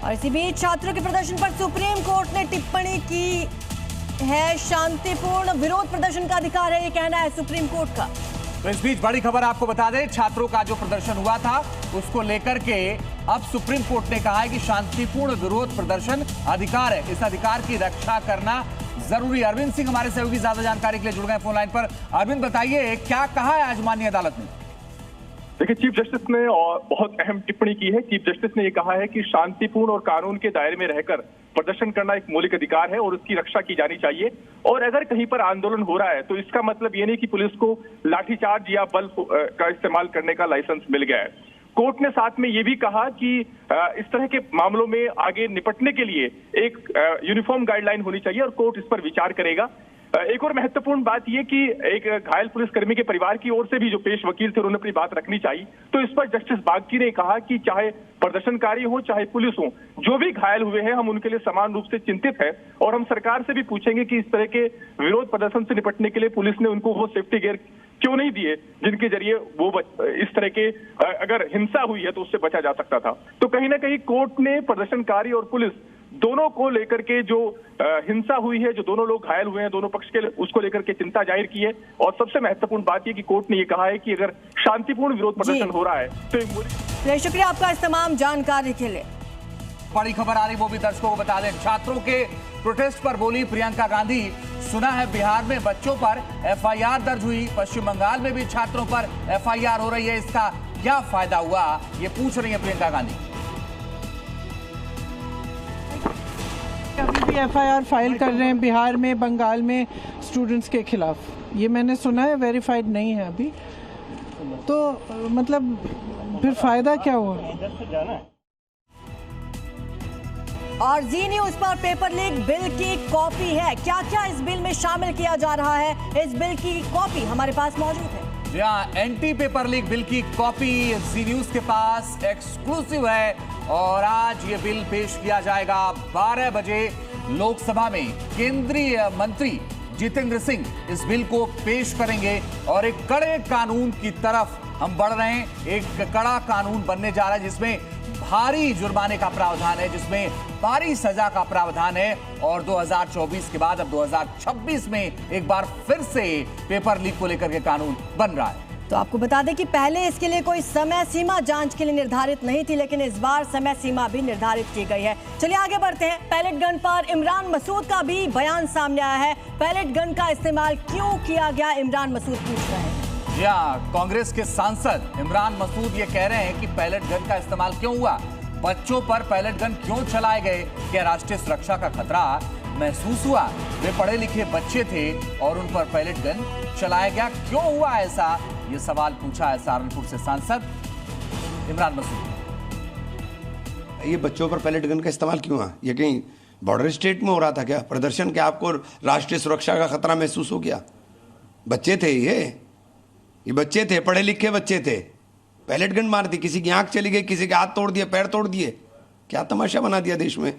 और इसी बीच छात्रों के प्रदर्शन पर सुप्रीम कोर्ट ने टिप्पणी की है। शांतिपूर्ण विरोध प्रदर्शन का अधिकार है, ये कहना है सुप्रीम कोर्ट का। तो इस बीच बड़ी खबर आपको बता दें, छात्रों का जो प्रदर्शन हुआ था उसको लेकर के अब सुप्रीम कोर्ट ने कहा है कि शांतिपूर्ण विरोध प्रदर्शन अधिकार है, इस अधिकार की रक्षा करना जरूरी। अरविंद सिंह हमारे सहयोगी ज्यादा जानकारी के लिए जुड़ गए फोन लाइन पर। अरविंद बताइए, क्या कहा है आज माननीय अदालत ने? देखिए, चीफ जस्टिस ने और बहुत अहम टिप्पणी की है। चीफ जस्टिस ने यह कहा है कि शांतिपूर्ण और कानून के दायरे में रहकर प्रदर्शन करना एक मौलिक अधिकार है और उसकी रक्षा की जानी चाहिए। और अगर कहीं पर आंदोलन हो रहा है तो इसका मतलब ये नहीं कि पुलिस को लाठीचार्ज या बल का इस्तेमाल करने का लाइसेंस मिल गया है। कोर्ट ने साथ में ये भी कहा कि इस तरह के मामलों में आगे निपटने के लिए एक यूनिफॉर्म गाइडलाइन होनी चाहिए और कोर्ट इस पर विचार करेगा। एक और महत्वपूर्ण बात यह कि एक घायल पुलिसकर्मी के परिवार की ओर से भी जो पेश वकील थे उन्होंने अपनी बात रखनी चाहिए। तो इस पर जस्टिस बागची ने कहा कि चाहे प्रदर्शनकारी हो चाहे पुलिस हो, जो भी घायल हुए हैं हम उनके लिए समान रूप से चिंतित हैं और हम सरकार से भी पूछेंगे कि इस तरह के विरोध प्रदर्शन से निपटने के लिए पुलिस ने उनको वो सेफ्टी गियर क्यों नहीं दिए जिनके जरिए वो इस तरह के अगर हिंसा हुई है तो उससे बचा जा सकता था। तो कहीं ना कहीं कोर्ट ने प्रदर्शनकारी और पुलिस दोनों को लेकर के जो हिंसा हुई है, जो दोनों लोग घायल हुए हैं दोनों पक्ष के, उसको लेकर के चिंता जाहिर की है। और सबसे महत्वपूर्ण बात यह कि कोर्ट ने यह कहा है कि अगर शांतिपूर्ण विरोध प्रदर्शन हो रहा है तो शुक्रिया आपका इस तमाम जानकारी के लिए। बड़ी खबर आ रही वो भी दर्शकों को बता दें, छात्रों के प्रोटेस्ट पर बोली प्रियंका गांधी। सुना है बिहार में बच्चों पर एफआईआर दर्ज हुई, पश्चिम बंगाल में भी छात्रों पर एफआईआर हो रही है, इसका क्या फायदा हुआ, ये पूछ रही है प्रियंका गांधी। अभी भी एफआईआर फाइल कर रहे हैं बिहार में, बंगाल में स्टूडेंट्स के खिलाफ, ये मैंने सुना है, वेरीफाइड नहीं है अभी। तो मतलब फिर फायदा क्या हुआ? और जी न्यूज पर पेपर लीक बिल की कॉपी है, क्या क्या इस बिल में शामिल किया जा रहा है, इस बिल की कॉपी हमारे पास मौजूद है। जी हाँ, एंटी पेपर लीक बिल की कॉपी जी न्यूज के पास एक्सक्लूसिव है और आज ये बिल पेश किया जाएगा 12 बजे लोकसभा में। केंद्रीय मंत्री जितेंद्र सिंह इस बिल को पेश करेंगे और एक कड़े कानून की तरफ हम बढ़ रहे हैं। एक कड़ा कानून बनने जा रहा है जिसमें भारी जुर्माने का प्रावधान है, जिसमें भारी सजा का प्रावधान है। और 2024 के बाद अब 2026 में एक बार फिर से पेपर लीक को लेकर के कानून बन रहा है। तो आपको बता दें कि पहले इसके लिए कोई समय सीमा जांच के लिए निर्धारित नहीं थी, लेकिन इस बार समय सीमा भी निर्धारित की गई है। चलिए आगे बढ़ते हैं। पैलेट गन पर इमरान मसूद का भी बयान सामने आया है। पैलेट गन का इस्तेमाल क्यों किया गया, इमरान मसूद पूछ रहे हैं। या कांग्रेस के सांसद इमरान मसूद ये कह रहे हैं कि पैलेट गन का इस्तेमाल क्यों हुआ, बच्चों पर पैलेट गन क्यों चलाए गए, क्या राष्ट्रीय सुरक्षा का खतरा महसूस हुआ? वे पढ़े लिखे बच्चे थे और उन पर पैलेट गन चलाया गया, क्यों हुआ ऐसा, ये सवाल पूछा है सहारनपुर से सांसद इमरान मसूद। ये बच्चों पर पैलेट गन का इस्तेमाल क्यों हुआ? ये कहीं बॉर्डर स्टेट में हो रहा था क्या प्रदर्शन? क्या आपको राष्ट्रीय सुरक्षा का खतरा महसूस हो गया? बच्चे थे ये बच्चे थे, पढ़े लिखे बच्चे थे, पैलेट गन मार दी, किसी की आंख चली गई, किसी के हाथ तोड़ दिए, पैर तोड़ दिए, क्या तमाशा बना दिया देश में।